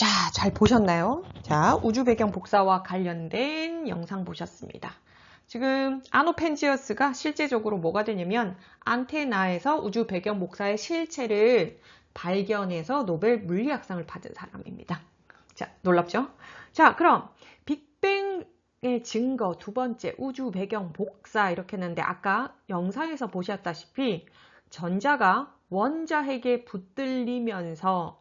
자, 잘 보셨나요? 자, 우주 배경 복사와 관련된 영상 보셨습니다. 지금 아노펜지어스가 실제적으로 뭐가 되냐면 안테나에서 우주 배경 복사의 실체를 발견해서 노벨 물리학상을 받은 사람입니다. 자, 놀랍죠? 자, 그럼 빅뱅의 증거 두 번째 우주 배경 복사 이렇게 했는데 아까 영상에서 보셨다시피 전자가 원자핵에 붙들리면서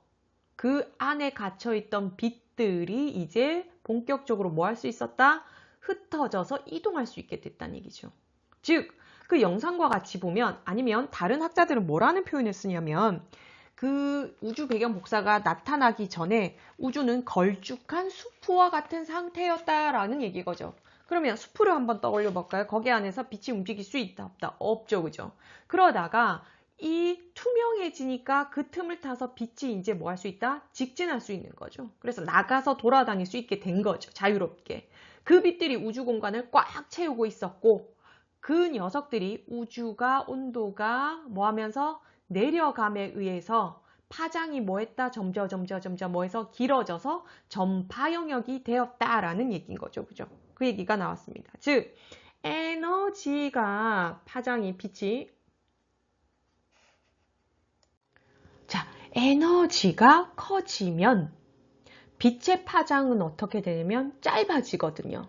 그 안에 갇혀있던 빛들이 이제 본격적으로 뭐 할 수 있었다? 흩어져서 이동할 수 있게 됐다는 얘기죠. 즉, 그 영상과 같이 보면 아니면 다른 학자들은 뭐라는 표현을 쓰냐면 그 우주 배경 복사가 나타나기 전에 우주는 걸쭉한 수프와 같은 상태였다라는 얘기거죠. 그러면 수프를 한번 떠올려 볼까요? 거기 안에서 빛이 움직일 수 있다 없다? 없죠, 그죠? 그러다가 이 투명해지니까 그 틈을 타서 빛이 이제 뭐 할 수 있다? 직진할 수 있는 거죠. 그래서 나가서 돌아다닐 수 있게 된 거죠. 자유롭게. 그 빛들이 우주 공간을 꽉 채우고 있었고 그 녀석들이 우주가 온도가 뭐 하면서 내려감에 의해서 파장이 뭐 했다? 점점 뭐 해서 길어져서 전파 영역이 되었다라는 얘기인 거죠. 그죠? 그 얘기가 나왔습니다. 즉 에너지가 파장이 빛이 에너지가 커지면 빛의 파장은 어떻게 되냐면 짧아지거든요.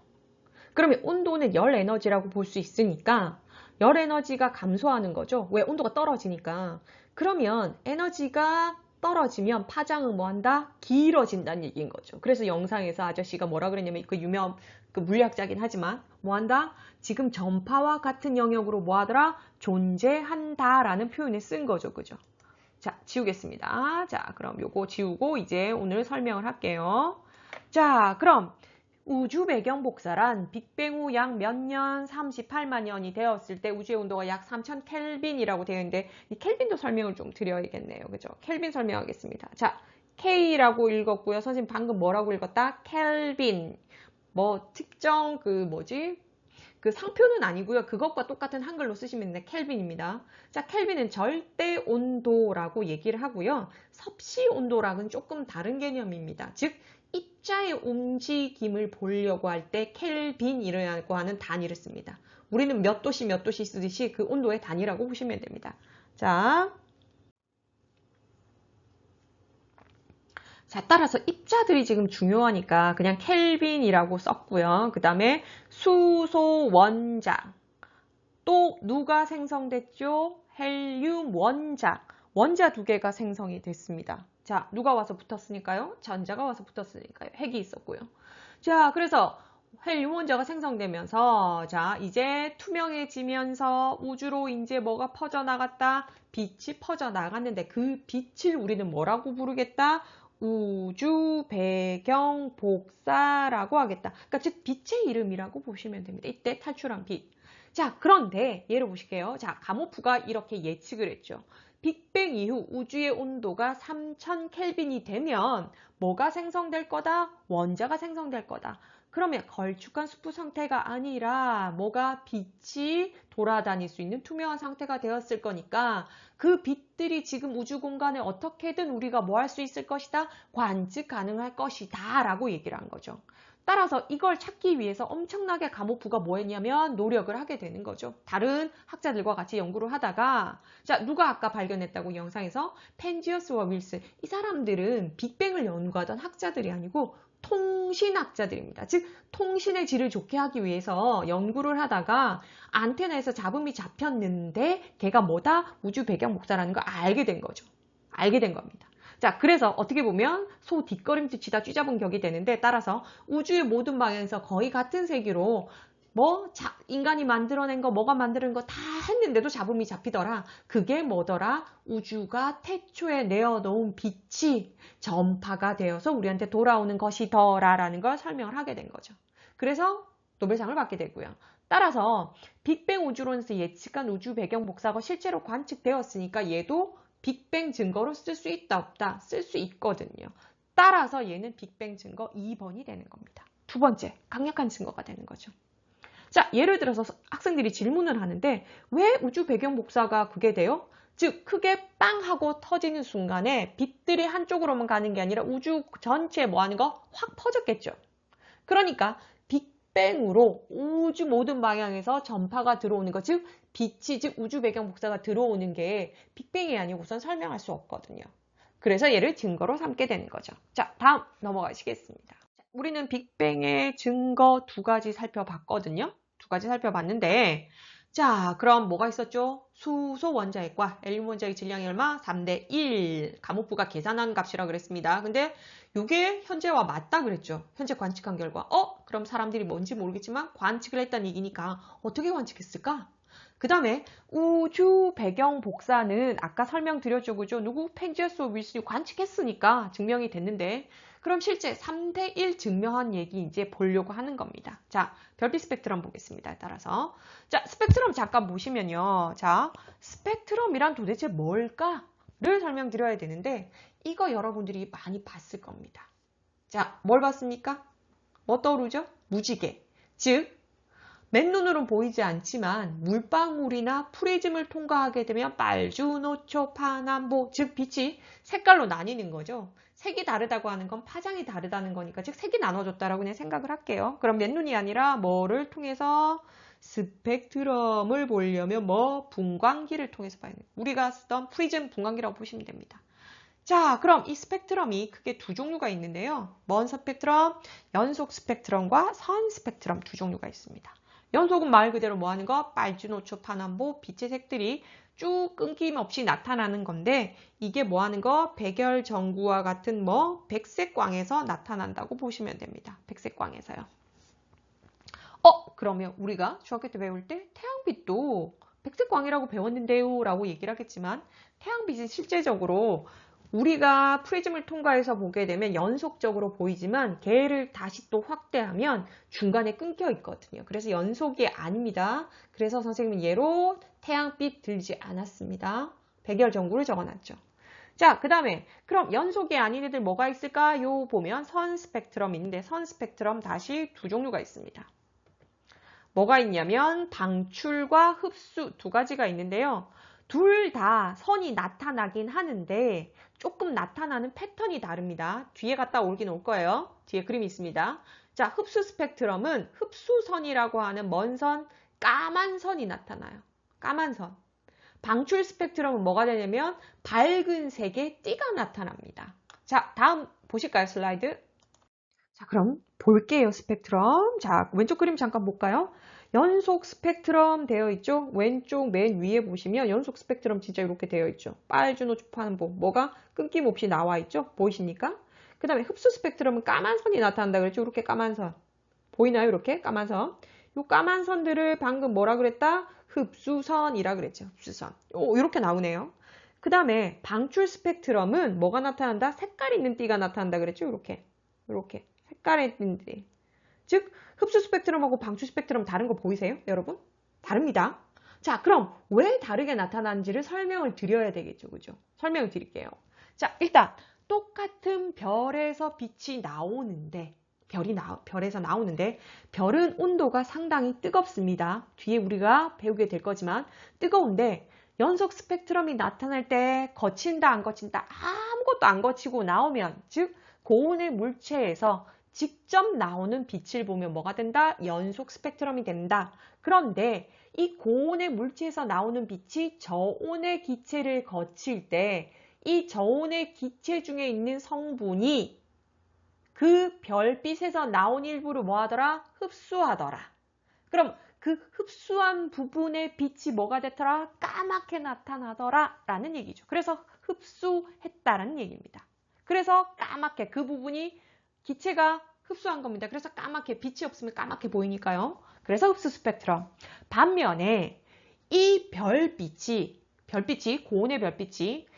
그러면 온도는 열 에너지라고 볼 수 있으니까 열 에너지가 감소하는 거죠. 왜? 온도가 떨어지니까. 그러면 에너지가 떨어지면 파장은 뭐 한다? 길어진다는 얘기인 거죠. 그래서 영상에서 아저씨가 뭐라 그랬냐면 그 유명 그 물리학자긴 하지만 뭐 한다? 지금 전파와 같은 영역으로 뭐 하더라? 존재한다라는 표현을 쓴 거죠. 그죠? 자, 지우겠습니다. 자, 그럼 요거 지우고 이제 오늘 설명을 할게요. 자, 그럼 우주 배경 복사란 빅뱅 후 약 몇 년, 38만 년이 되었을 때 우주의 온도가 약 3000 켈빈이라고 되어 있는데 이 켈빈도 설명을 좀 드려야겠네요. 그죠? 켈빈 설명하겠습니다. 자, K라고 읽었고요. 선생님 방금 뭐라고 읽었다? 켈빈. 뭐 특정 그 상표는 아니고요. 그것과 똑같은 한글로 쓰시면 되는데 켈빈입니다. 자, 켈빈은 절대 온도라고 얘기를 하고요. 섭씨 온도랑은 조금 다른 개념입니다. 즉 입자의 움직임을 보려고 할 때 켈빈이라고 하는 단위를 씁니다. 우리는 몇 도씨 쓰듯이 그 온도의 단위라고 보시면 됩니다. 자, 따라서 입자들이 지금 중요하니까 그냥 켈빈이라고 썼고요. 그 다음에 수소 원자. 또 누가 생성됐죠? 헬륨 원자. 원자 두 개가 생성이 됐습니다. 자, 누가 와서 붙었으니까요? 전자가 와서 붙었으니까요. 핵이 있었고요. 자, 그래서 헬륨 원자가 생성되면서 자, 이제 투명해지면서 우주로 이제 뭐가 퍼져나갔다? 빛이 퍼져나갔는데 그 빛을 우리는 뭐라고 부르겠다? 우주 배경 복사라고 하겠다. 그러니까 즉 빛의 이름이라고 보시면 됩니다. 이때 탈출한 빛. 자, 그런데 예를 보실게요. 자, 가모프가 이렇게 예측을 했죠. 빅뱅 이후 우주의 온도가 3000 켈빈이 되면 뭐가 생성될 거다? 원자가 생성될 거다. 그러면 걸쭉한 수프 상태가 아니라 뭐가 빛이 돌아다닐 수 있는 투명한 상태가 되었을 거니까 그 빛들이 지금 우주 공간에 어떻게든 우리가 뭐 할 수 있을 것이다? 관측 가능할 것이다 라고 얘기를 한 거죠. 따라서 이걸 찾기 위해서 엄청나게 가모프가 뭐 했냐면 노력을 하게 되는 거죠. 다른 학자들과 같이 연구를 하다가 자, 누가 아까 발견했다고 영상에서 펜지어스와 윌슨 이 사람들은 빅뱅을 연구하던 학자들이 아니고 통신학자들입니다. 즉 통신의 질을 좋게 하기 위해서 연구를 하다가 안테나에서 잡음이 잡혔는데 걔가 뭐다? 우주 배경 복사라는 걸 알게 된 거죠. 알게 된 겁니다. 자, 그래서 어떻게 보면 소 뒷걸음질 치다 쥐잡은 격이 되는데 따라서 우주의 모든 방향에서 거의 같은 세기로 인간이 만들어낸 거, 뭐가 만드는 거 다 했는데도 잡음이 잡히더라. 그게 뭐더라? 우주가 태초에 내어놓은 빛이 전파가 되어서 우리한테 돌아오는 것이더라라는 걸 설명을 하게 된 거죠. 그래서 노벨상을 받게 되고요. 따라서 빅뱅 우주론에서 예측한 우주 배경 복사가 실제로 관측되었으니까 얘도 빅뱅 증거로 쓸 수 있다 없다? 쓸 수 있거든요. 따라서 얘는 빅뱅 증거 2번이 되는 겁니다. 두 번째, 강력한 증거가 되는 거죠. 자, 예를 들어서 학생들이 질문을 하는데 왜 우주 배경 복사가 그게 돼요? 즉 크게 빵 하고 터지는 순간에 빛들이 한쪽으로만 가는 게 아니라 우주 전체에 뭐 하는 거? 확 퍼졌겠죠. 그러니까 빅뱅으로 우주 모든 방향에서 전파가 들어오는 것, 즉 빛이, 즉 우주 배경 복사가 들어오는 게 빅뱅이 아니고 우선 설명할 수 없거든요. 그래서 얘를 증거로 삼게 되는 거죠. 자, 다음 넘어가시겠습니다. 우리는 빅뱅의 증거 두 가지 살펴봤거든요. 두 가지 살펴봤는데, 자, 그럼 뭐가 있었죠? 수소 원자핵과 헬륨 원자핵 질량이 얼마? 3대 1. 과목부가 계산한 값이라고 그랬습니다. 근데 이게 현재와 맞다 그랬죠. 현재 관측한 결과. 그럼 사람들이 뭔지 모르겠지만 관측을 했다는 얘기니까 어떻게 관측했을까? 그 다음에 우주 배경 복사는 아까 설명드렸죠. 그죠? 누구? 펜지어스 윌슨이 관측했으니까 증명이 됐는데, 그럼 실제 3대 1 증명한 얘기 이제 보려고 하는 겁니다. 자, 별빛 스펙트럼 보겠습니다. 따라서. 자, 스펙트럼 잠깐 보시면요. 자, 스펙트럼이란 도대체 뭘까?를 설명드려야 되는데, 이거 여러분들이 많이 봤을 겁니다. 자, 뭘 봤습니까? 뭐 떠오르죠? 무지개. 즉, 맨눈으로는 보이지 않지만 물방울이나 프리즘을 통과하게 되면 빨주노초 파남보, 즉 빛이 색깔로 나뉘는 거죠. 색이 다르다고 하는 건 파장이 다르다는 거니까, 즉 색이 나눠졌다라고 그냥 생각을 할게요. 그럼 맨눈이 아니라 뭐를 통해서? 스펙트럼을 보려면 뭐? 분광기를 통해서 봐야 돼요. 우리가 쓰던 프리즘 분광기라고 보시면 됩니다. 자, 그럼 이 스펙트럼이 크게 두 종류가 있는데요. 먼 스펙트럼, 연속 스펙트럼과 선 스펙트럼 두 종류가 있습니다. 연속은 말 그대로 뭐 하는 거? 빨주노초 파남보 빛의 색들이 쭉 끊김없이 나타나는 건데, 이게 뭐 하는 거? 백열전구와 같은 뭐 백색광에서 나타난다고 보시면 됩니다. 백색광에서요. 그러면 우리가 중학교 때 배울 때 태양빛도 백색광이라고 배웠는데요 라고 얘기를 하겠지만, 태양빛이 실제적으로 우리가 프리즘을 통과해서 보게 되면 연속적으로 보이지만 걔를 다시 또 확대하면 중간에 끊겨 있거든요. 그래서 연속이 아닙니다. 그래서 선생님은 얘로 태양빛 들지 않았습니다. 백열전구를 적어놨죠. 자, 그 다음에 그럼 연속이 아닌 애들 뭐가 있을까요? 보면 선 스펙트럼 있는데, 선 스펙트럼 다시 두 종류가 있습니다. 뭐가 있냐면 방출과 흡수 두 가지가 있는데요. 둘 다 선이 나타나긴 하는데 조금 나타나는 패턴이 다릅니다. 뒤에 갔다 올긴 올 거예요. 뒤에 그림이 있습니다. 자, 흡수 스펙트럼은 흡수선이라고 하는 먼 선, 까만 선이 나타나요. 까만 선. 방출 스펙트럼은 뭐가 되냐면 밝은 색의 띠가 나타납니다. 자, 다음 보실까요? 슬라이드. 자, 그럼 볼게요. 스펙트럼. 자, 왼쪽 그림 잠깐 볼까요? 연속 스펙트럼 되어 있죠? 왼쪽 맨 위에 보시면 연속 스펙트럼 진짜 이렇게 되어 있죠. 빨주노초파남보 뭐가 끊김없이 나와 있죠? 보이십니까? 그 다음에 흡수 스펙트럼은 까만 선이 나타난다 그랬죠? 이렇게 까만 선. 보이나요? 이렇게 까만 선. 이 까만 선들을 방금 뭐라 그랬다? 흡수선이라 그랬죠. 흡수선. 이렇게 나오네요. 그 다음에 방출 스펙트럼은 뭐가 나타난다? 색깔 있는 띠가 나타난다 그랬죠? 이렇게. 이렇게. 색깔 있는 띠. 즉 흡수 스펙트럼하고 방출 스펙트럼 다른 거 보이세요? 여러분? 다릅니다. 자, 그럼 왜 다르게 나타나는지를 설명을 드려야 되겠죠. 그죠? 설명을 드릴게요. 자, 일단 똑같은 별에서 빛이 나오는데, 별에서 나오는데 별은 온도가 상당히 뜨겁습니다. 뒤에 우리가 배우게 될 거지만 뜨거운데, 연속 스펙트럼이 나타날 때 거친다 안 거친다? 아무것도 안 거치고 나오면, 즉 고온의 물체에서 직접 나오는 빛을 보면 뭐가 된다? 연속 스펙트럼이 된다. 그런데 이 고온의 물체에서 나오는 빛이 저온의 기체를 거칠 때 이 저온의 기체 중에 있는 성분이 그 별빛에서 나온 일부를 뭐 하더라? 흡수하더라. 그럼 그 흡수한 부분의 빛이 뭐가 됐더라? 까맣게 나타나더라 라는 얘기죠. 그래서 흡수했다라는 얘기입니다. 그래서 까맣게 그 부분이 기체가 흡수한 겁니다. 그래서 까맣게 빛이 없으면 까맣게 보이니까요. 그래서 흡수 스펙트럼. 반면에 이 별빛이 고온의 별빛이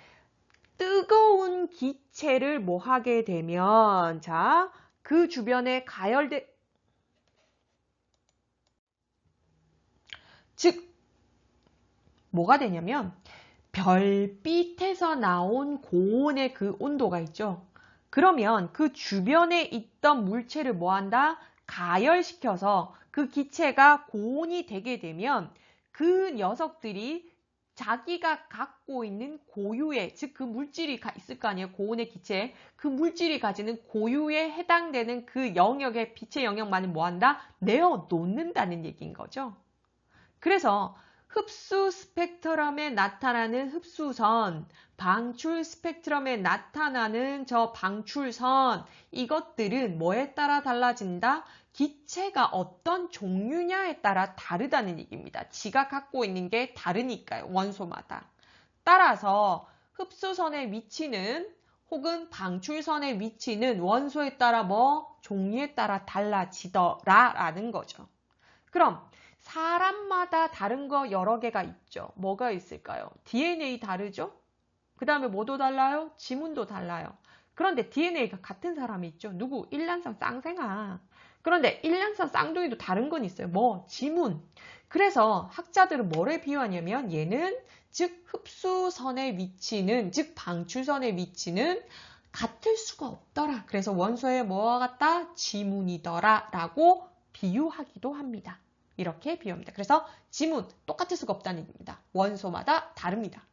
뜨거운 기체를 뭐 하게 되면, 자, 그 주변에 즉 뭐가 되냐면 별빛에서 나온 고온의 그 온도가 있죠. 그러면 그 주변에 있던 물체를 뭐 한다? 가열시켜서 그 기체가 고온이 되게 되면 그 녀석들이 자기가 갖고 있는 고유의, 즉 그 물질이 있을 거 아니에요. 고온의 기체에. 그 물질이 가지는 고유에 해당되는 그 영역의 빛의 영역만을 뭐한다? 내어놓는다는 얘기인 거죠. 그래서 흡수 스펙트럼에 나타나는 흡수선, 방출 스펙트럼에 나타나는 저 방출선, 이것들은 뭐에 따라 달라진다? 기체가 어떤 종류냐에 따라 다르다는 얘기입니다. 지가 갖고 있는 게 다르니까요. 원소마다. 따라서 흡수선의 위치는 혹은 방출선의 위치는 원소에 따라 종류에 따라 달라지더라라는 거죠. 그럼 사람마다 다른 거 여러 개가 있죠. 뭐가 있을까요? DNA 다르죠? 그 다음에 뭐도 달라요? 지문도 달라요. 그런데 DNA가 같은 사람이 있죠. 누구? 일란성 쌍생아. 그런데 일란성 쌍둥이도 다른 건 있어요. 지문. 그래서 학자들은 뭐를 비유하냐면 얘는 즉 흡수선의 위치는, 즉 방출선의 위치는 같을 수가 없더라. 그래서 원소의 뭐와 같다? 지문이더라 라고 비유하기도 합니다. 이렇게 비유합니다. 그래서 지문 똑같을 수가 없다는 얘기입니다. 원소마다 다릅니다.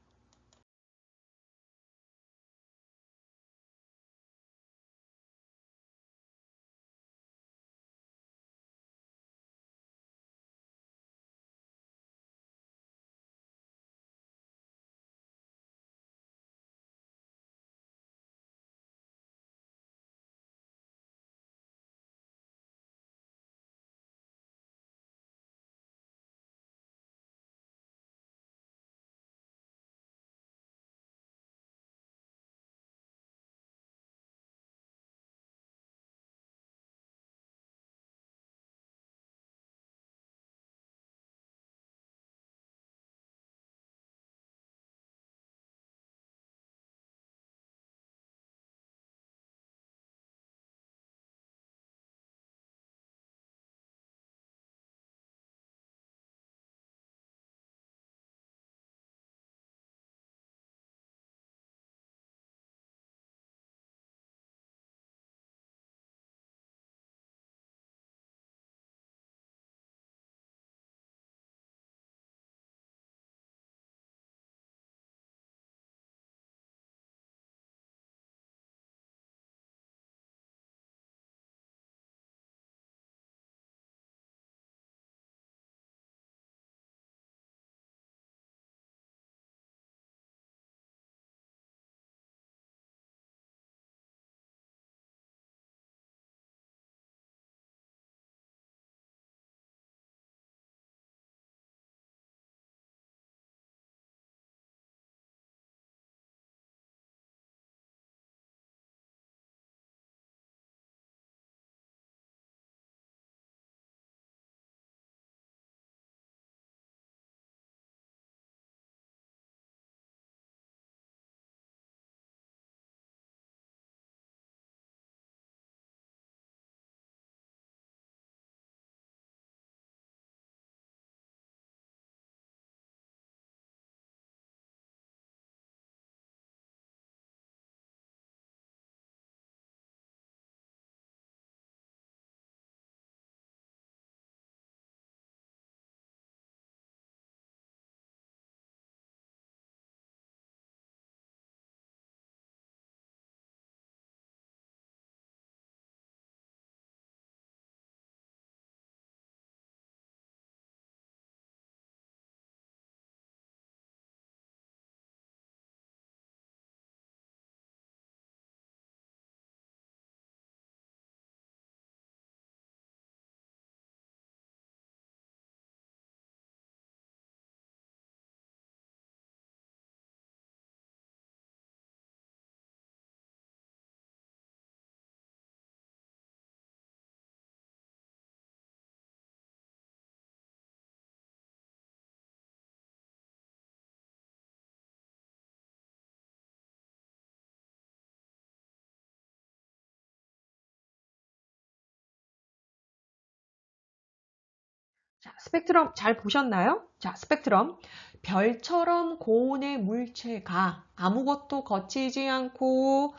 자, 스펙트럼 잘 보셨나요? 자, 스펙트럼. 별처럼 고온의 물체가 아무것도 거치지 않고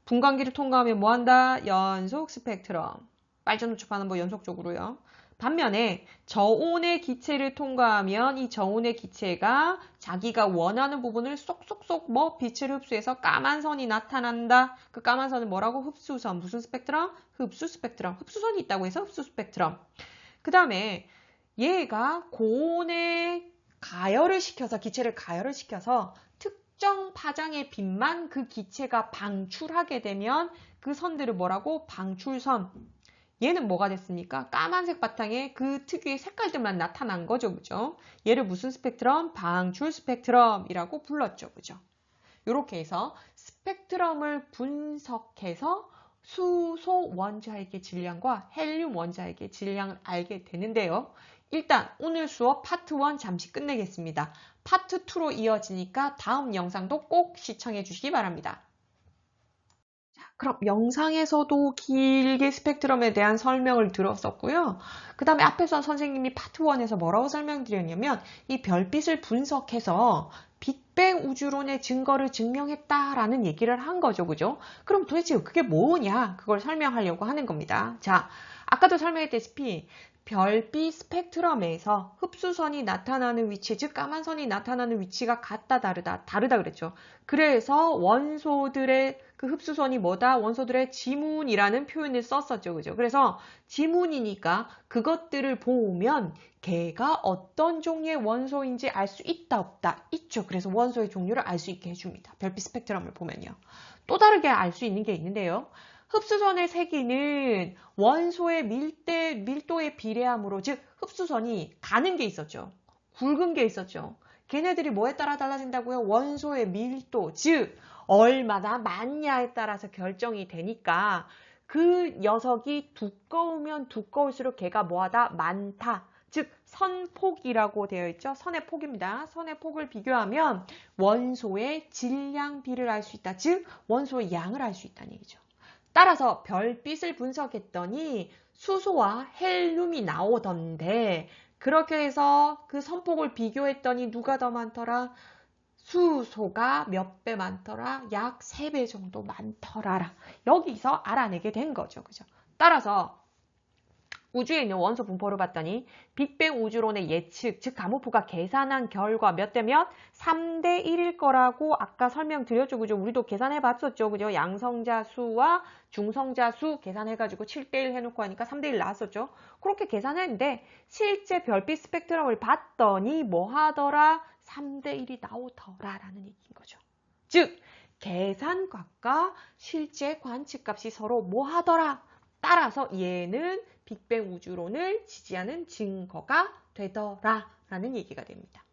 분광기를 통과하면 뭐한다? 연속 스펙트럼. 빨전우측 반응부 연속적으로요. 반면에 저온의 기체를 통과하면 이 저온의 기체가 자기가 원하는 부분을 쏙쏙쏙 빛을 흡수해서 까만 선이 나타난다. 그 까만 선은 뭐라고? 흡수선. 무슨 스펙트럼? 흡수 스펙트럼. 흡수선이 있다고 해서 흡수 스펙트럼. 그 다음에 얘가 고온에 가열을 시켜서 기체를 가열을 시켜서 특정 파장의 빛만 그 기체가 방출하게 되면 그 선들을 뭐라고? 방출선. 얘는 뭐가 됐습니까? 까만색 바탕에 그 특유의 색깔들만 나타난 거죠. 그죠? 얘를 무슨 스펙트럼? 방출 스펙트럼이라고 불렀죠. 그죠? 이렇게 해서 스펙트럼을 분석해서 수소 원자핵의 질량과 헬륨 원자핵의 질량을 알게 되는데요. 일단 오늘 수업 파트 1 잠시 끝내겠습니다. 파트 2로 이어지니까 다음 영상도 꼭 시청해 주시기 바랍니다. 그럼 영상에서도 길게 스펙트럼에 대한 설명을 들었었고요. 그 다음에 앞에서 선생님이 파트 1에서 뭐라고 설명드렸냐면 이 별빛을 분석해서 빅뱅 우주론의 증거를 증명했다라는 얘기를 한 거죠. 그죠? 그럼 도대체 그게 뭐냐? 그걸 설명하려고 하는 겁니다. 자, 아까도 설명했다시피 별빛 스펙트럼에서 흡수선이 나타나는 위치, 즉 까만 선이 나타나는 위치가 같다 다르다 그랬죠. 그래서 원소들의 그 흡수선이 뭐다? 원소들의 지문이라는 표현을 썼었죠. 그죠? 그래서 지문이니까 그것들을 보면 걔가 어떤 종류의 원소인지 알 수 있다 없다 있죠. 그래서 원소의 종류를 알 수 있게 해줍니다. 별빛 스펙트럼을 보면요. 또 다르게 알 수 있는 게 있는데요. 흡수선의 세기는 원소의 밀도에 비례하므로, 즉 흡수선이 가는 게 있었죠. 굵은 게 있었죠. 걔네들이 뭐에 따라 달라진다고요? 원소의 밀도, 즉 얼마나 많냐에 따라서 결정이 되니까 그 녀석이 두꺼우면 두꺼울수록 걔가 뭐하다? 많다. 즉 선폭이라고 되어 있죠. 선의 폭입니다. 선의 폭을 비교하면 원소의 질량비를 알 수 있다. 즉 원소의 양을 알 수 있다는 얘기죠. 따라서 별빛을 분석했더니 수소와 헬륨이 나오던데 그렇게 해서 그 선폭을 비교했더니 누가 더 많더라? 수소가 몇 배 많더라? 약 3배 정도 많더라. 여기서 알아내게 된 거죠. 그죠? 따라서 우주에 있는 원소 분포를 봤더니 빅뱅 우주론의 예측, 즉 가모프가 계산한 결과 몇 대 몇? 3대 1일 거라고 아까 설명드렸죠. 그죠? 우리도 계산해 봤었죠. 그죠? 양성자 수와 중성자 수 계산해가지고 7대 1 해놓고 하니까 3대 1 나왔었죠. 그렇게 계산했는데 실제 별빛 스펙트럼을 봤더니 뭐 하더라? 3대 1이 나오더라라는 얘기인 거죠. 즉 계산값과 실제 관측값이 서로 뭐 하더라? 따라서 얘는 빅뱅 우주론을 지지하는 증거가 되더라라는 얘기가 됩니다.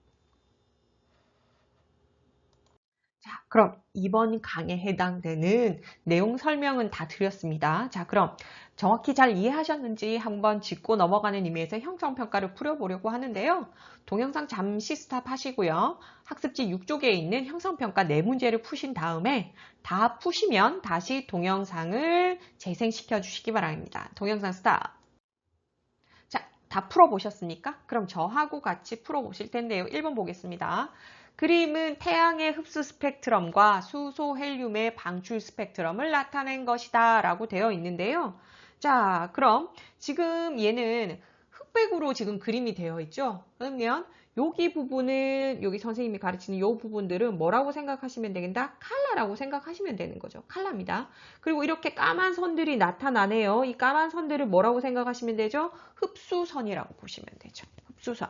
자, 그럼 이번 강의에 해당되는 내용 설명은 다 드렸습니다. 자, 그럼 정확히 잘 이해하셨는지 한번 짚고 넘어가는 의미에서 형성평가를 풀어보려고 하는데요. 동영상 잠시 스탑하시고요. 학습지 6쪽에 있는 형성평가 4문제를 푸신 다음에 다 푸시면 다시 동영상을 재생시켜 주시기 바랍니다. 동영상 스탑. 자, 다 풀어보셨습니까? 그럼 저하고 같이 풀어보실 텐데요. 1번 보겠습니다. 그림은 태양의 흡수 스펙트럼과 수소 헬륨의 방출 스펙트럼을 나타낸 것이다 라고 되어 있는데요. 자, 그럼 지금 얘는 흑백으로 지금 그림이 되어 있죠. 그러면 여기 부분은 여기 선생님이 가르치는 이 부분들은 뭐라고 생각하시면 되겠다? 칼라라고 생각하시면 되는 거죠. 칼라입니다. 그리고 이렇게 까만 선들이 나타나네요. 이 까만 선들을 뭐라고 생각하시면 되죠? 흡수선이라고 보시면 되죠. 흡수선.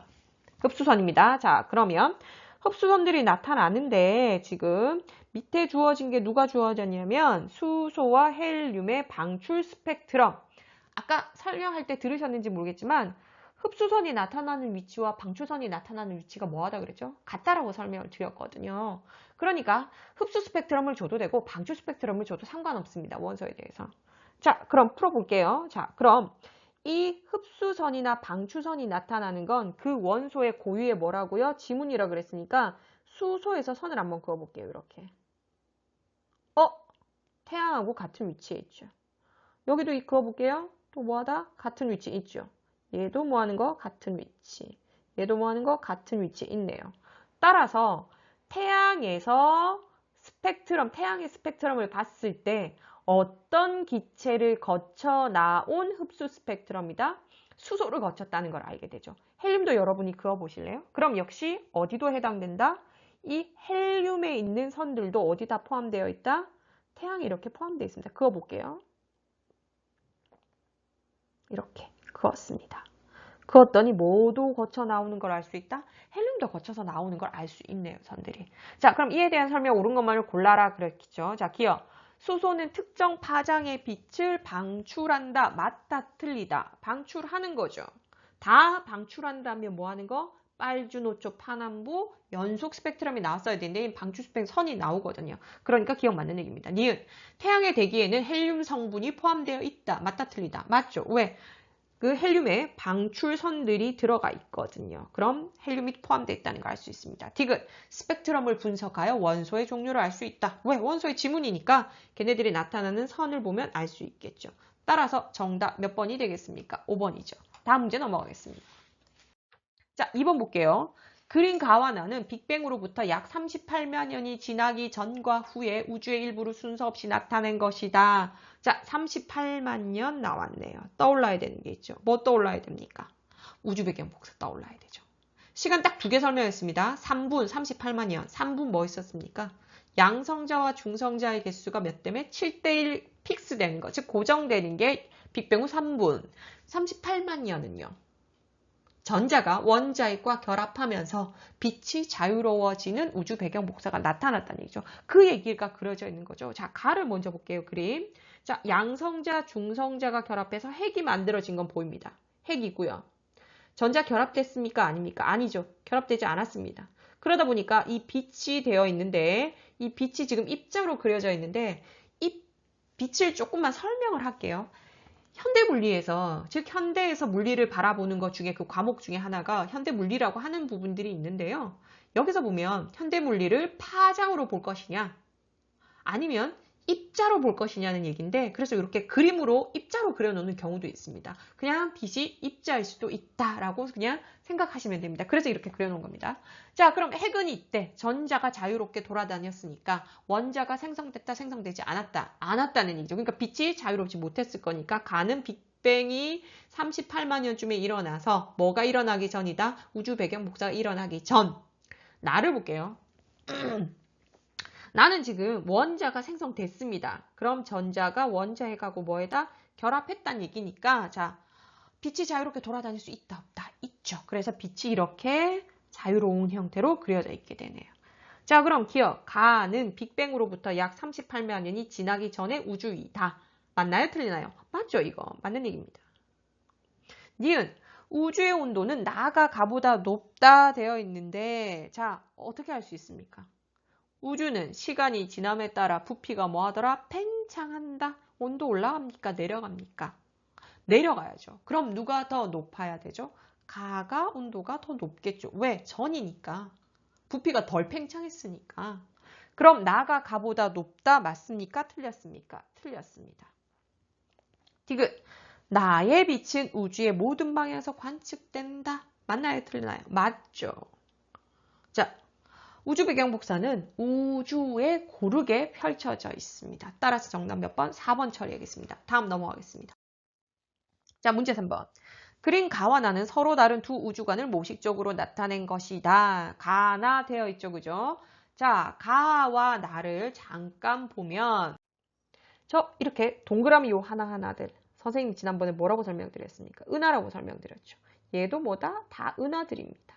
흡수선입니다. 자, 그러면 흡수선들이 나타나는데 지금 밑에 주어진 게 누가 주어졌냐면 수소와 헬륨의 방출 스펙트럼. 아까 설명할 때 들으셨는지 모르겠지만 흡수선이 나타나는 위치와 방출선이 나타나는 위치가 뭐하다 그랬죠? 같다라고 설명을 드렸거든요. 그러니까 흡수 스펙트럼을 줘도 되고 방출 스펙트럼을 줘도 상관없습니다. 원소에 대해서. 자, 그럼 풀어볼게요. 자, 그럼 이 흡수선이나 방출선이 나타나는 건 그 원소의 고유의 뭐라고요? 지문이라 그랬으니까 수소에서 선을 한번 그어볼게요. 이렇게. 태양하고 같은 위치에 있죠. 여기도 그어볼게요. 또 뭐하다? 같은 위치에 있죠. 얘도 뭐하는 거? 같은 위치. 얘도 뭐하는 거? 같은 위치에 있네요. 따라서 태양에서 태양의 스펙트럼을 봤을 때 어떤 기체를 거쳐 나온 흡수 스펙트럼이다. 수소를 거쳤다는 걸 알게 되죠. 헬륨도 여러분이 그어보실래요? 그럼 역시 어디도 해당된다? 이 헬륨에 있는 선들도 어디다 포함되어 있다? 태양에 이렇게 포함되어 있습니다. 그어볼게요. 이렇게 그었습니다. 그었더니 모두 거쳐 나오는 걸 알 수 있다? 헬륨도 거쳐서 나오는 걸 알 수 있네요, 선들이. 자, 그럼 이에 대한 설명 옳은 것만을 골라라 그랬죠. 자, 기억. 수소는 특정 파장의 빛을 방출한다. 맞다, 틀리다. 방출하는 거죠. 다 방출한다면 뭐 하는 거? 빨주노초 파남부 연속 스펙트럼이 나왔어야 되는데 방출 스펙 선이 나오거든요. 그러니까 기억 맞는 얘기입니다. 니은. 태양의 대기에는 헬륨 성분이 포함되어 있다. 맞다, 틀리다. 맞죠? 왜? 그 헬륨에 방출선들이 들어가 있거든요. 그럼 헬륨이 포함되어 있다는 걸 알 수 있습니다. 디귿, 스펙트럼을 분석하여 원소의 종류를 알 수 있다. 왜? 원소의 지문이니까 걔네들이 나타나는 선을 보면 알 수 있겠죠. 따라서 정답 몇 번이 되겠습니까? 5번이죠. 다음 문제 넘어가겠습니다. 자, 2번 볼게요. 그린 가와나는 빅뱅으로부터 약 38만 년이 지나기 전과 후에 우주의 일부를 순서 없이 나타낸 것이다. 자, 38만 년 나왔네요. 떠올라야 되는 게 있죠. 뭐 떠올라야 됩니까? 우주 배경 복사 떠올라야 되죠. 시간 딱 2개 설명했습니다. 3분 38만 년. 3분 뭐 있었습니까? 양성자와 중성자의 개수가 몇 대면 7대1 픽스되는 거. 즉 고정되는 게 빅뱅 후 3분. 38만 년은요. 전자가 원자핵과 결합하면서 빛이 자유로워지는 우주 배경 복사가 나타났다는 얘기죠. 그 얘기가 그려져 있는 거죠. 자, 가를 먼저 볼게요. 그림. 자, 양성자, 중성자가 결합해서 핵이 만들어진 건 보입니다. 핵이고요. 전자 결합됐습니까? 아닙니까? 아니죠. 결합되지 않았습니다. 그러다 보니까 이 빛이 되어 있는데 이 빛이 지금 입자로 그려져 있는데 이 빛을 조금만 설명을 할게요. 현대물리에서, 즉 현대에서 물리를 바라보는 것 중에 그 과목 중에 하나가 현대물리라고 하는 부분들이 있는데요. 여기서 보면 현대물리를 파장으로 볼 것이냐 아니면 입자로 볼 것이냐는 얘기인데 그래서 이렇게 그림으로 입자로 그려놓는 경우도 있습니다. 그냥 빛이 입자일 수도 있다라고 그냥 생각하시면 됩니다. 그래서 이렇게 그려놓은 겁니다. 자, 그럼 핵은 이때 전자가 자유롭게 돌아다녔으니까 원자가 생성됐다, 생성되지 않았다, 않았다는 얘기죠. 그러니까 빛이 자유롭지 못했을 거니까 가는 빅뱅이 38만 년쯤에 일어나서 뭐가 일어나기 전이다? 우주 배경 복사가 일어나기 전. 나를 볼게요. 나는 지금 원자가 생성됐습니다. 그럼 전자가 원자핵하고 뭐에다 결합했다는 얘기니까 자, 빛이 자유롭게 돌아다닐 수 있다 없다? 있죠. 그래서 빛이 이렇게 자유로운 형태로 그려져 있게 되네요. 자, 그럼 기억. 가는 빅뱅으로부터 약 38만 년이 지나기 전에 우주이다. 맞나요? 틀리나요? 맞죠, 이거. 맞는 얘기입니다. 니은. 우주의 온도는 나가 가보다 높다 되어 있는데 자, 어떻게 할 수 있습니까? 우주는 시간이 지남에 따라 부피가 뭐하더라? 팽창한다. 온도 올라갑니까? 내려갑니까? 내려가야죠. 그럼 누가 더 높아야 되죠? 가가 온도가 더 높겠죠. 왜? 전이니까. 부피가 덜 팽창했으니까. 그럼 나가 가보다 높다 맞습니까? 틀렸습니까? 틀렸습니다. 디귿. 나의 빛은 우주의 모든 방향에서 관측된다. 맞나요? 틀리나요? 맞죠. 자, 우주 배경 복사는 우주에 고르게 펼쳐져 있습니다. 따라서 정답 몇 번? 4번 처리하겠습니다. 다음 넘어가겠습니다. 자, 문제 3번. 그린 가와 나는 서로 다른 두 우주관을 모식적으로 나타낸 것이다. 가나 되어 있죠, 그죠? 자, 가와 나를 잠깐 보면 저 이렇게 동그라미 요 하나하나들 선생님이 지난번에 뭐라고 설명드렸습니까? 은하라고 설명드렸죠. 얘도 뭐다? 다 은하들입니다.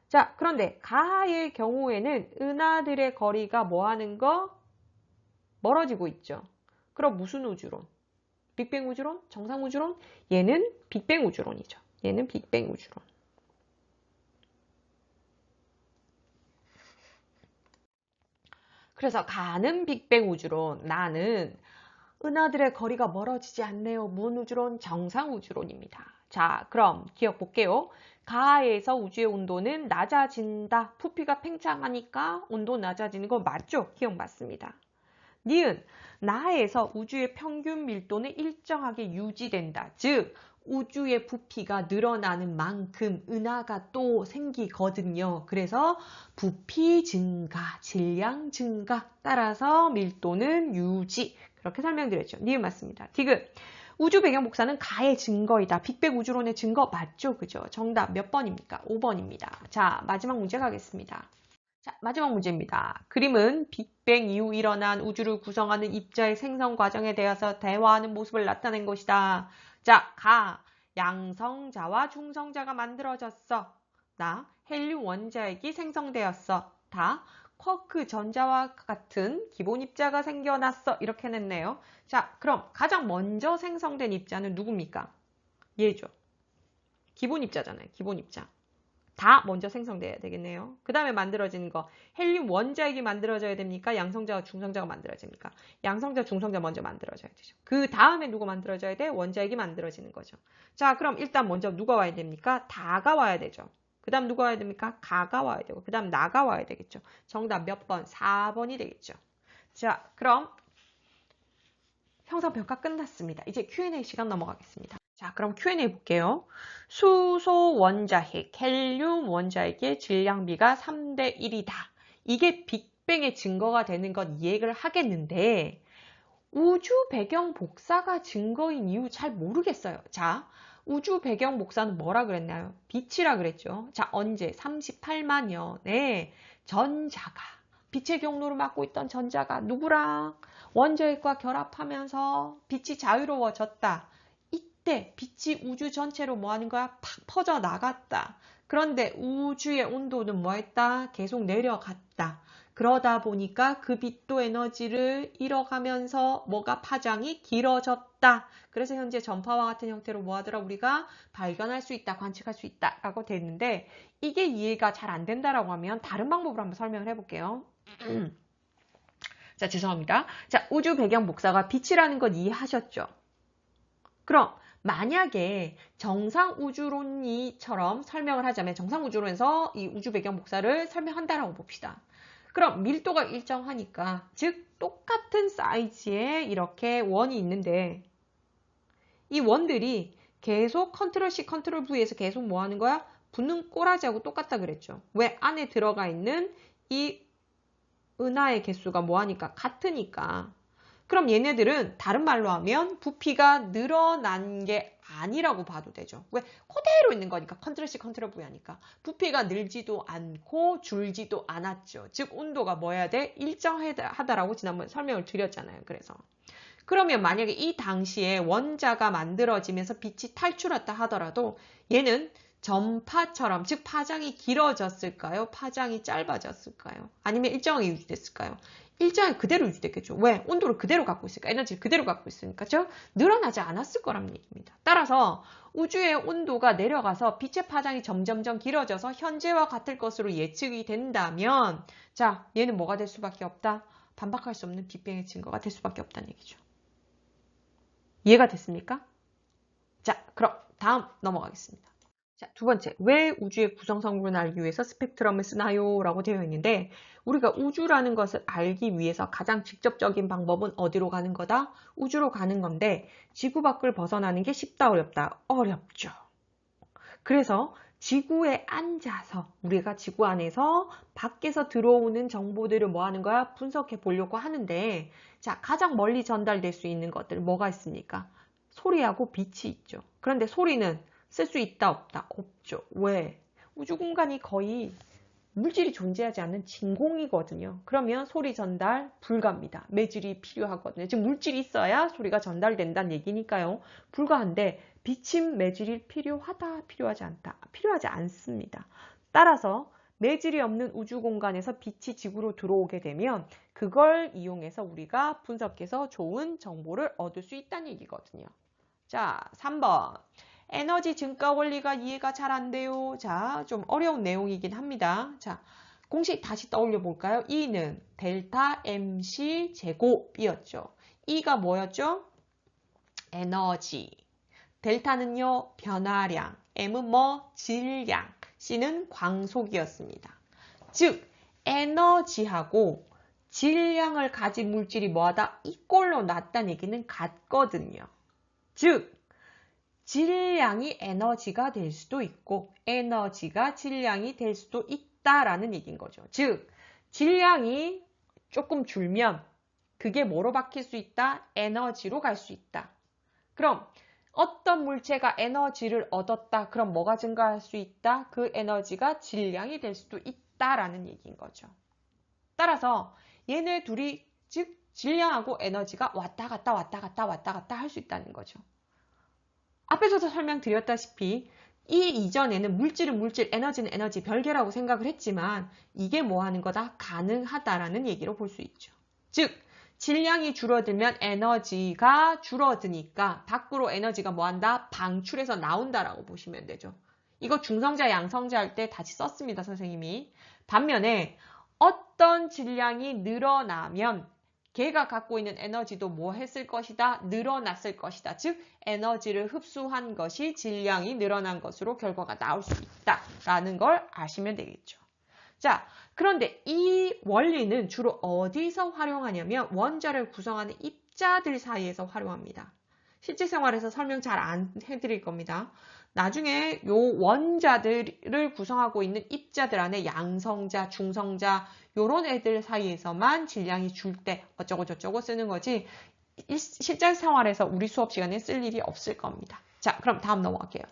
자, 그런데 가의 경우에는 은하들의 거리가 뭐 하는 거? 멀어지고 있죠. 그럼 무슨 우주론? 빅뱅 우주론? 정상 우주론? 얘는 빅뱅 우주론이죠. 얘는 빅뱅 우주론. 그래서 가는 빅뱅 우주론, 나는 은하들의 거리가 멀어지지 않네요. 무슨 우주론? 정상 우주론입니다. 자, 그럼 기억 볼게요. 가에서 우주의 온도는 낮아진다. 부피가 팽창하니까 온도 낮아지는 거 맞죠? 기억 맞습니다. 니은, 나에서 우주의 평균 밀도는 일정하게 유지된다. 즉, 우주의 부피가 늘어나는 만큼 은하가 또 생기거든요. 그래서 부피 증가, 질량 증가 따라서 밀도는 유지. 이렇게 설명드렸죠. 니은 맞습니다. 디귿. 우주 배경 복사는 가의 증거이다. 빅뱅 우주론의 증거 맞죠? 그죠? 정답 몇 번입니까? 5번입니다. 자, 마지막 문제 가겠습니다. 자, 마지막 문제입니다. 그림은 빅뱅 이후 일어난 우주를 구성하는 입자의 생성 과정에 대해서 대화하는 모습을 나타낸 것이다. 자, 가. 양성자와 중성자가 만들어졌어. 나. 헬륨 원자핵이 생성되었어. 다. 쿼크 전자와 같은 기본 입자가 생겨났어. 이렇게 냈네요. 자, 그럼 가장 먼저 생성된 입자는 누굽니까? 얘죠. 기본 입자잖아요. 기본 입자. 다 먼저 생성돼야 되겠네요. 그 다음에 만들어지는 거. 헬륨 원자핵이 만들어져야 됩니까? 양성자와 중성자가 만들어집니까? 양성자, 중성자 먼저 만들어져야 되죠. 그 다음에 누가 만들어져야 돼? 원자핵이 만들어지는 거죠. 자, 그럼 일단 먼저 누가 와야 됩니까? 다가 와야 되죠. 그 다음 누가 와야 됩니까? 가가 와야 되고 그 다음 나가 와야 되겠죠. 정답 몇 번? 4번이 되겠죠. 자, 그럼 형상평가 끝났습니다. 이제 Q&A 시간 넘어가겠습니다. 자, 그럼 Q&A 볼게요. 수소 원자핵, 헬륨 원자핵의 질량비가 3대 1이다. 이게 빅뱅의 증거가 되는 건 이해를 하겠는데 우주 배경 복사가 증거인 이유 잘 모르겠어요. 자, 우주 배경 복사는 뭐라 그랬나요? 빛이라 그랬죠. 자, 언제? 38만 년에 전자가, 빛의 경로를 맡고 있던 전자가 누구랑 원자핵과 결합하면서 빛이 자유로워졌다. 이때 빛이 우주 전체로 뭐 하는 거야? 팍 퍼져 나갔다. 그런데 우주의 온도는 뭐 했다? 계속 내려갔다. 그러다 보니까 그 빛도 에너지를 잃어가면서 뭐가 파장이 길어졌다. 그래서 현재 전파와 같은 형태로 뭐 하더라? 우리가 발견할 수 있다, 관측할 수 있다 라고 됐는데 이게 이해가 잘 안 된다라고 하면 다른 방법으로 한번 설명을 해볼게요. 자, 죄송합니다. 자, 우주 배경 복사가 빛이라는 건 이해하셨죠? 그럼 만약에 정상우주론이처럼 설명을 하자면 정상우주론에서 이 우주 배경 복사를 설명한다라고 봅시다. 그럼 밀도가 일정하니까 즉 똑같은 사이즈의 이렇게 원이 있는데 이 원들이 계속 컨트롤 C, 컨트롤 V에서 계속 뭐 하는 거야? 붙는 꼬라지하고 똑같다 그랬죠. 왜? 안에 들어가 있는 이 은하의 개수가 뭐 하니까? 같으니까. 그럼 얘네들은 다른 말로 하면 부피가 늘어난 게 아니라고 봐도 되죠. 왜? 그대로 있는 거니까. 컨트롤 C, 컨트롤 V 하니까. 부피가 늘지도 않고 줄지도 않았죠. 즉 온도가 뭐 해야 돼? 일정하다라고 지난번에 설명을 드렸잖아요. 그래서. 그러면 만약에 이 당시에 원자가 만들어지면서 빛이 탈출했다 하더라도 얘는 전파처럼 즉 파장이 길어졌을까요? 파장이 짧아졌을까요? 아니면 일정하게 유지됐을까요? 일정하게 그대로 유지됐겠죠. 왜? 온도를 그대로 갖고 있으니까 에너지를 그대로 갖고 있으니까 죠 늘어나지 않았을 거란 얘기입니다. 따라서 우주의 온도가 내려가서 빛의 파장이 점점점 길어져서 현재와 같을 것으로 예측이 된다면 자 얘는 뭐가 될 수밖에 없다? 반박할 수 없는 빅뱅의 증거가 될 수밖에 없다는 얘기죠. 이해가 됐습니까? 자 그럼 다음 넘어가겠습니다. 자, 두 번째, 왜 우주의 구성 성분을 알기 위해서 스펙트럼을 쓰나요? 라고 되어 있는데 우리가 우주라는 것을 알기 위해서 가장 직접적인 방법은 어디로 가는 거다? 우주로 가는 건데 지구 밖을 벗어나는 게 쉽다 어렵다? 어렵죠. 그래서 지구에 앉아서 우리가 지구 안에서 밖에서 들어오는 정보들을 뭐 하는 거야? 분석해 보려고 하는데 자, 가장 멀리 전달될 수 있는 것들 뭐가 있습니까? 소리하고 빛이 있죠. 그런데 소리는 쓸 수 있다 없다? 없죠. 왜? 우주 공간이 거의 물질이 존재하지 않는 진공이거든요. 그러면 소리 전달 불가합니다. 매질이 필요하거든요. 즉 물질이 있어야 소리가 전달된다는 얘기니까요. 불가한데 비침 매질이 필요하다, 필요하지 않다? 필요하지 않습니다. 따라서 매질이 없는 우주 공간에서 빛이 지구로 들어오게 되면 그걸 이용해서 우리가 분석해서 좋은 정보를 얻을 수 있다는 얘기거든요. 자, 3번. 에너지 증가 원리가 이해가 잘 안 돼요. 자, 좀 어려운 내용이긴 합니다. 자, 공식 다시 떠올려 볼까요? E는 델타 MC 제곱이었죠. E가 뭐였죠? 에너지. 델타는요, 변화량. M은 뭐? 질량. C는 광속이었습니다. 즉, 에너지하고 질량을 가진 물질이 뭐하다? 이꼴로 낮다는 얘기는 같거든요. 즉, 질량이 에너지가 될 수도 있고 에너지가 질량이 될 수도 있다라는 얘기인 거죠. 즉 질량이 조금 줄면 그게 뭐로 바뀔 수 있다? 에너지로 갈 수 있다. 그럼 어떤 물체가 에너지를 얻었다. 그럼 뭐가 증가할 수 있다? 그 에너지가 질량이 될 수도 있다라는 얘기인 거죠. 따라서 얘네 둘이 즉 질량하고 에너지가 왔다 갔다 왔다 갔다 왔다 갔다 할 수 있다는 거죠. 앞에서도 설명드렸다시피 이 이전에는 물질은 물질, 에너지는 에너지 별개라고 생각을 했지만 이게 뭐 하는 거다? 가능하다라는 얘기로 볼 수 있죠. 즉 질량이 줄어들면 에너지가 줄어드니까 밖으로 에너지가 뭐 한다? 방출해서 나온다라고 보시면 되죠. 이거 중성자, 양성자 할 때 다시 썼습니다, 선생님이. 반면에 어떤 질량이 늘어나면 걔가 갖고 있는 에너지도 뭐 했을 것이다? 늘어났을 것이다. 즉 에너지를 흡수한 것이 질량이 늘어난 것으로 결과가 나올 수 있다라는 걸 아시면 되겠죠. 자, 그런데 이 원리는 주로 어디서 활용하냐면 원자를 구성하는 입자들 사이에서 활용합니다. 실제 생활에서 설명 잘 안 해드릴 겁니다. 나중에 요 원자들을 구성하고 있는 입자들 안에 양성자, 중성자 요런 애들 사이에서만 질량이 줄 때 어쩌고 저쩌고 쓰는 거지 실제 생활에서 우리 수업 시간에 쓸 일이 없을 겁니다. 자, 그럼 다음 넘어갈게요.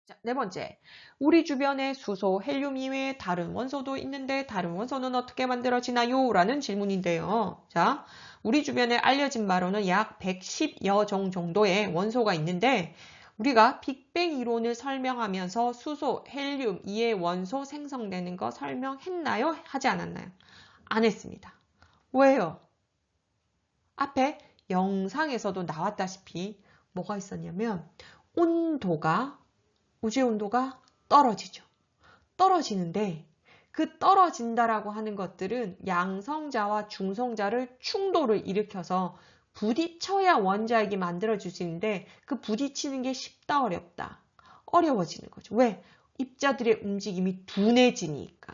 자, 네 번째, 우리 주변에 수소, 헬륨 이외에 다른 원소도 있는데 다른 원소는 어떻게 만들어지나요? 라는 질문인데요. 자, 우리 주변에 알려진 바로는 약 110여 종 정도의 원소가 있는데 우리가 빅뱅 이론을 설명하면서 수소, 헬륨 이외의 원소 생성되는 거 설명했나요? 하지 않았나요? 안 했습니다. 왜요? 앞에 영상에서도 나왔다시피 뭐가 있었냐면 온도가 우주의 온도가 떨어지죠. 떨어지는데 그 떨어진다라고 하는 것들은 양성자와 중성자를 충돌을 일으켜서 부딪혀야 원자핵이 만들어질 수 있는데 그 부딪히는 게 쉽다 어렵다? 어려워지는 거죠. 왜? 입자들의 움직임이 둔해지니까.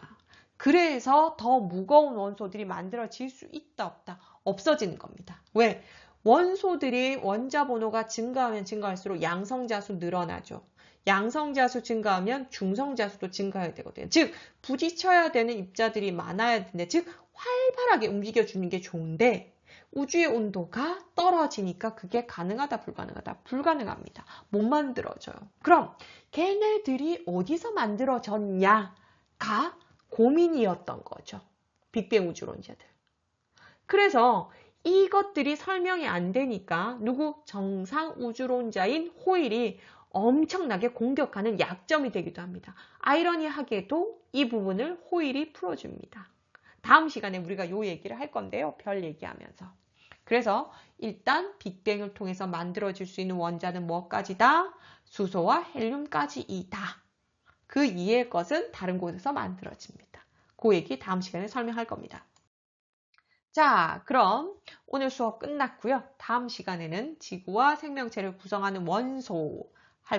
그래서 더 무거운 원소들이 만들어질 수 있다 없다? 없어지는 겁니다. 왜? 원소들이 원자 번호가 증가하면 증가할수록 양성자수 늘어나죠. 양성자수 증가하면 중성자수도 증가해야 되거든요. 즉 부딪혀야 되는 입자들이 많아야 되는데 즉 활발하게 움직여주는 게 좋은데 우주의 온도가 떨어지니까 그게 가능하다 불가능하다? 불가능합니다. 못 만들어져요. 그럼 걔네들이 어디서 만들어졌냐가 고민이었던 거죠. 빅뱅 우주론자들. 그래서 이것들이 설명이 안 되니까 누구? 정상 우주론자인 호일이 엄청나게 공격하는 약점이 되기도 합니다. 아이러니하게도 이 부분을 호일이 풀어줍니다. 다음 시간에 우리가 요 얘기를 할 건데요. 별 얘기하면서. 그래서 일단 빅뱅을 통해서 만들어질 수 있는 원자는 뭐까지다? 수소와 헬륨까지이다. 그 이외의 것은 다른 곳에서 만들어집니다. 그 얘기 다음 시간에 설명할 겁니다. 자, 그럼 오늘 수업 끝났고요. 다음 시간에는 지구와 생명체를 구성하는 원소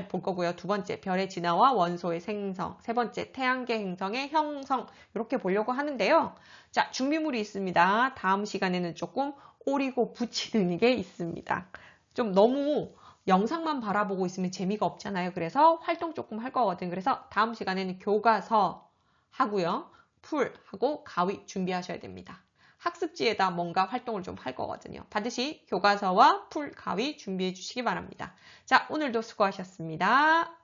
볼 거고요. 두 번째, 별의 진화와 원소의 생성. 세 번째, 태양계 행성의 형성. 이렇게 보려고 하는데요. 자, 준비물이 있습니다. 다음 시간에는 조금 오리고 붙이는 게 있습니다. 좀 너무 영상만 바라보고 있으면 재미가 없잖아요. 그래서 활동 조금 할 거거든요. 그래서 다음 시간에는 교과서 하고요. 풀하고 가위 준비하셔야 됩니다. 학습지에다 뭔가 활동을 좀 할 거거든요. 반드시 교과서와 풀, 가위 준비해 주시기 바랍니다. 자, 오늘도 수고하셨습니다.